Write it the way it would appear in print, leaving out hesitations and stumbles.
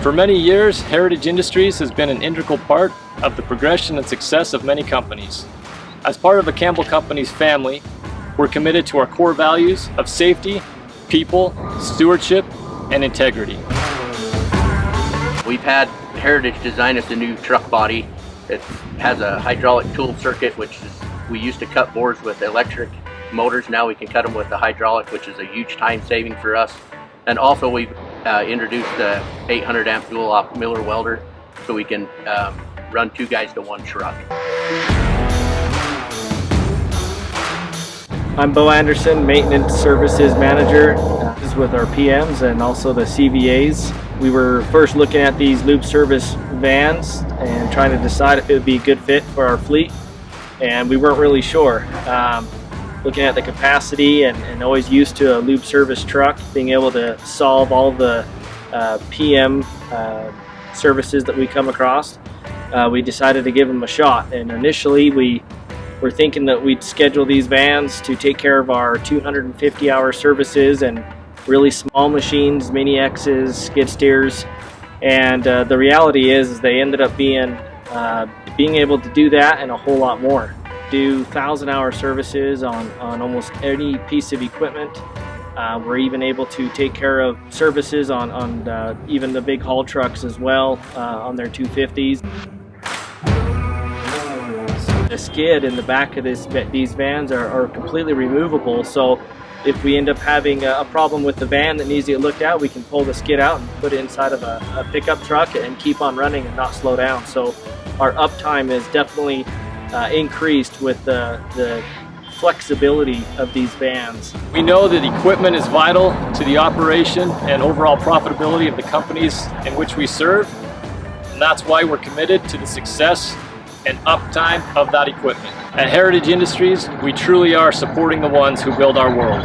For many years, Heritage Industries has been an integral part of the progression and success of many companies. As part of the Campbell Company's family, we're committed to our core values of safety, people, stewardship, and integrity. We've had Heritage design us a new truck body. It has a hydraulic tool circuit, which is, we used to cut boards with electric motors. Now we can cut them with the hydraulic, which is a huge time saving for us. And also we've introduced the 800 amp dual op Miller welder, so we can run 2 guys to 1 truck. I'm Bo Anderson, Maintenance Services Manager. This is with our PMs and also the CVAs. We were first looking at these lube service vans and trying to decide if it would be a good fit for our fleet, and we weren't really sure. Looking at the capacity and always used to a lube service truck, being able to solve all the PM services that we come across, we decided to give them a shot. And initially we were thinking that we'd schedule these vans to take care of our 250-hour services and really small machines, mini X's, skid steers, and the reality is they ended up being able to do that and a whole lot more. Do 1,000-hour services on almost any piece of equipment. We're even able to take care of services on even the big haul trucks as well, on their 250s. The skid in the back of these vans are completely removable, so if we end up having a problem with the van that needs to get looked at, we can pull the skid out and put it inside of a pickup truck and keep on running and not slow down. So our uptime is definitely increased with the flexibility of these vans. We know that equipment is vital to the operation and overall profitability of the companies in which we serve, and that's why we're committed to the success and uptime of that equipment. At Heritage Industries, we truly are supporting the ones who build our world.